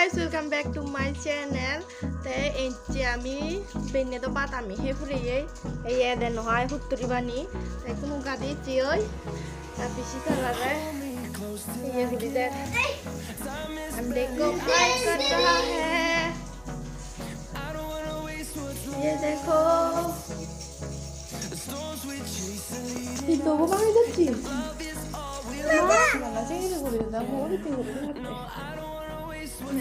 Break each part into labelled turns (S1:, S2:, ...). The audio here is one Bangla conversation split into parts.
S1: guys, welcome back to my channel. Te enche ami benne to bat ami he puri ei den no hai hutturi bani te kunu gadi ti oi ta pisi tarare ye puri de हम देखो फ्राई कर रहा है ये देखो 이거 먹방이 됐지? 맞아 생일을 고르다 머리 핑으로 네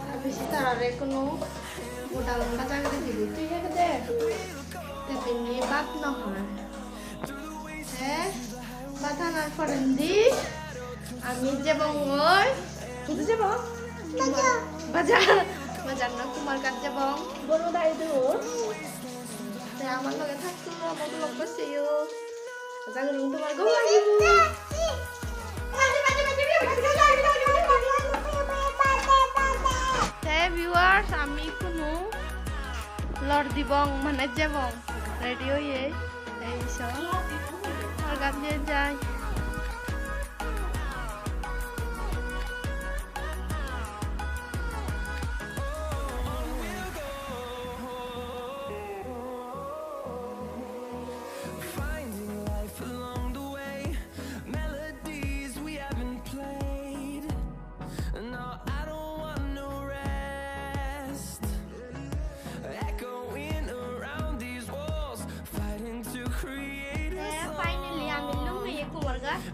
S1: habis tarare kuno modal kacang gitu itu ya gede tapi ini bat no batanan forendi ami jebongoi kudu jebong bajar na kumar kat jebong bono dai du te amar lage thaktu amar log basiyo jang rung tomar go লাগিব te viewers ami kuno lord dibong mane jebong ready hoye ei so ar gat je jai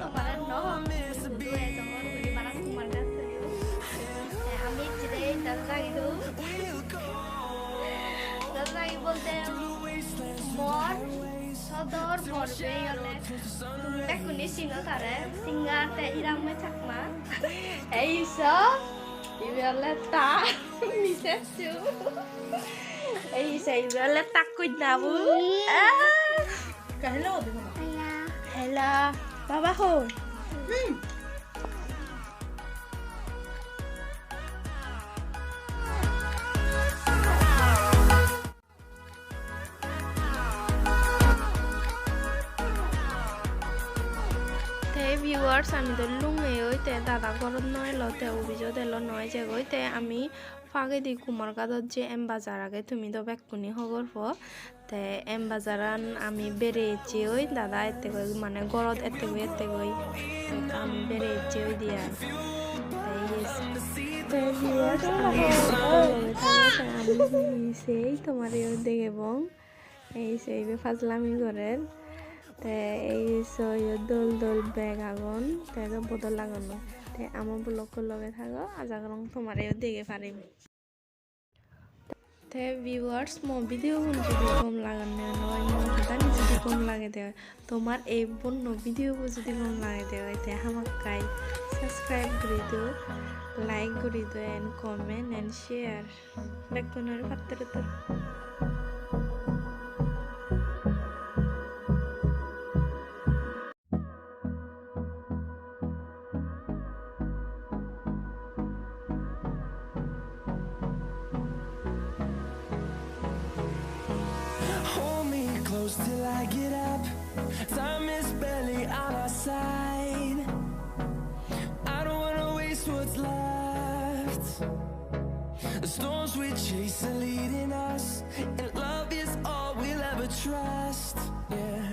S1: kemarin doang dua jangan beli barang kemarin আমি today dada gitu dada বলতে বর সদর বরবে গলে তুমি কোনি চিনো তারে সিঙ্গার তে হিরাময় চাকমা এইসো ইবেলে তা মিসেছু এইসো ইবেলে তাক কই Nabu hello hello Baba ho. Viewers আমি তো লুঙে ওইতে দাদা ঘরত নয় লতে অভিযোগ এলো নয় যে ওইতে আমি ফাগে দি কুমার গাদত যে এম বাজার আগে তুমি তো বেকুনি হগর প তে এম বাজারান আমি বেড়েছি ওই দাদা এতে কই মানে ঘরত এতে কই আমি বেড়েছি ওই দিয়া viewers আমি সেই তোমার দেখে বং এই সেই ফাজলামি করেন te ei soy dol dol bag agon te do bodol lagono te amon blog loge thago ajagrong tomare dege parim te viewers mo video gun jodi kom laganne noy mo dani jodi kom lage de tomar ei bonno video bu jodi kom lage de te hamakkai subscribe kori do like kori do and comment and share bekkonor pattere to
S2: till I get up. Time is barely on our side. I don't wanna waste what's left. The storms we chase are leading us, and love is all we'll ever trust. Yeah,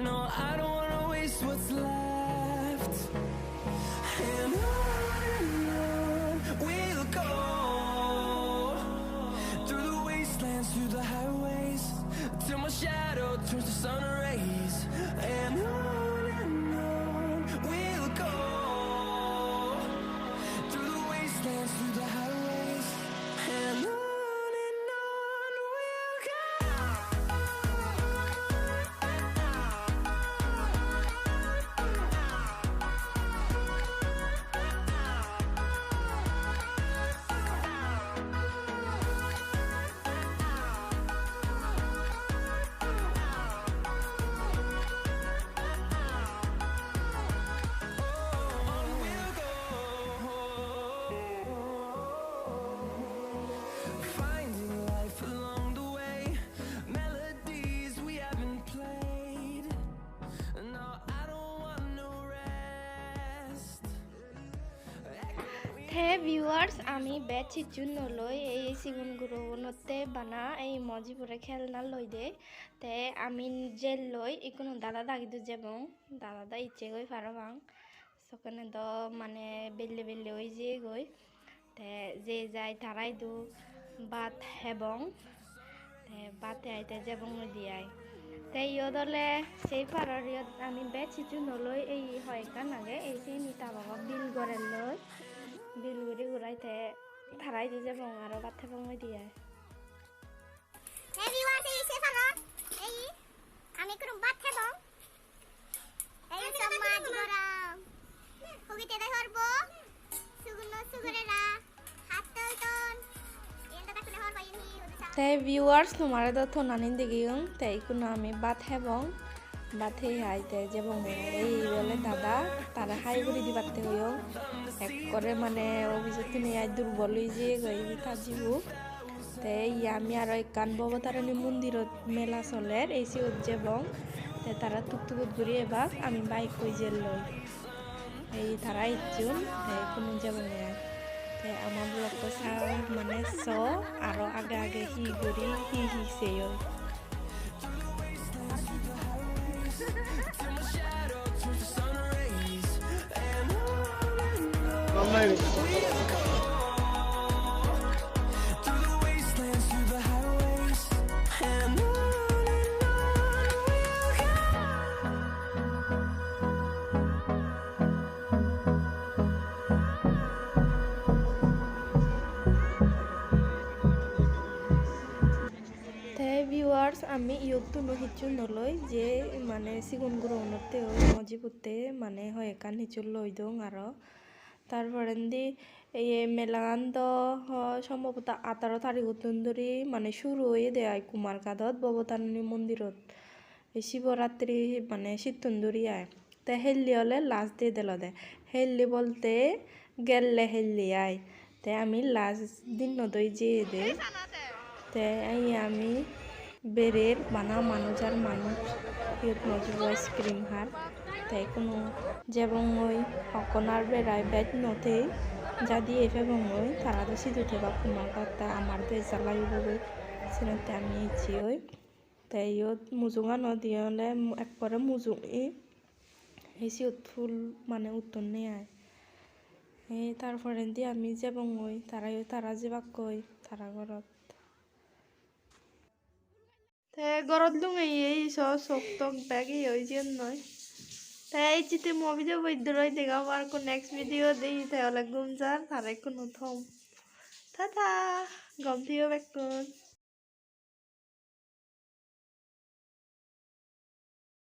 S2: no, I don't wanna waste what's left. And on we'll go, through the wastelands, through the highways, till my shadow turns to sun rays. And on we'll go, through the wastelands, through the highways. And on we'll go.
S1: Hey viewers আমি বেচি জন্য লই এই সিগুন গুরুতে বানা এই মজিপুরে খেলনা লই দে তে আমি জেল লই ইকুনো দাদা দাগিদু যেবং দাদা দা ইচ্ছে গই ফারবাং সকানে দ মানে বেলে বেলে ওই যে গই তে যে যাই তারাই দু বাত হেবং তে বাতে আইতে যেবং দিয়াই তে ইয়দলে সেই ফারার ইয়দ আমি বেচি জন্য লই এই হয় কান আগে এই সেই নিতা বাবা বিল করে লই বিলগুড়ি ঘুরাইতে ধারাই দিয়ে যাবো আরো বাথে বঙ্গই দিয়ে
S3: আমি কোনো বাথে বং এই সমাজ গরা হগিতে দে হরবো সুগুনো সুগরেরা হাত তলতন এন্টা তাকলে হরবা ইনি
S1: তে ভিউয়ার্স তোমারে তো থনানি দেখিং তে ইকুনা আমি বাত হেবং বাথে হাইতে যেবং এই বলে দাদা তারা হাই করে দিবাতে হইও এক করে মানে অভিযোগ নিয়ে আই দুর্বল হই যে গই কাজিবু তে আমি আর কান ববতারণী মন্দিরত মেলা চলের এই সিওত যেবং তে তারা টুকটুকুত ঘুরি এবার আমি বাইক কই জেল লই এই তারা ইচ্ছুন তে কোনো যেবং তে আমার ব্লগটা মানে স আরো আগে আগে হি ঘুরি হি সেও ভিউয়ার্স আমি ইউটিউব হিচু নলই যে মানে সিগুন গুরু উন্নতে মজিপুতে মানে হয় কান হিচু লই দং আরো তারপরে দি এই মেলান তো সম্ভবত 18 তারিখ ধরি মানে শুরু হয়ে দেয় কুমার কাদত ববতারণী মন্দিরত এই শিবরাত্রি মানে শীতন্দুরি আয় তে হেললি হলে লাস্ট দিয়ে দিল দে হেললি বলতে গেললে হেললি আয় তে আমি লাস্ট দিন নদই যেয়ে দে তে আমি বেরের বানা মানুষের মানুষ ইয়ত মজুব আইসক্রিম হার তাই কোনো যেবং ওই অকনার বেড়ায় বেদ নথে যা দিয়ে এফেবং ওই তারা তো সিধু থেবা কুমার কথা আমার তো জ্বালাই বলে সিনাতে আমি ইচ্ছি ওই তাই ইয়ত মুজুঙা নদী হলে একবারে মুজুং এই সিয়ত ফুল মানে উত্তর নেই আয় এই তারপরে দিয়ে আমি যেবং ওই তারা যে বাক কই তারা ঘরত তে গরত লুং এই চোখ টক ব্যাগই ওই যে নয় তাই এই চিতে মুভি বৈদ্যরই দেখাবো আর কোন নেক্সট ভিডিও দেই তাহলে গুমজার তারাই কোনো থম টা গম দিও বেকুন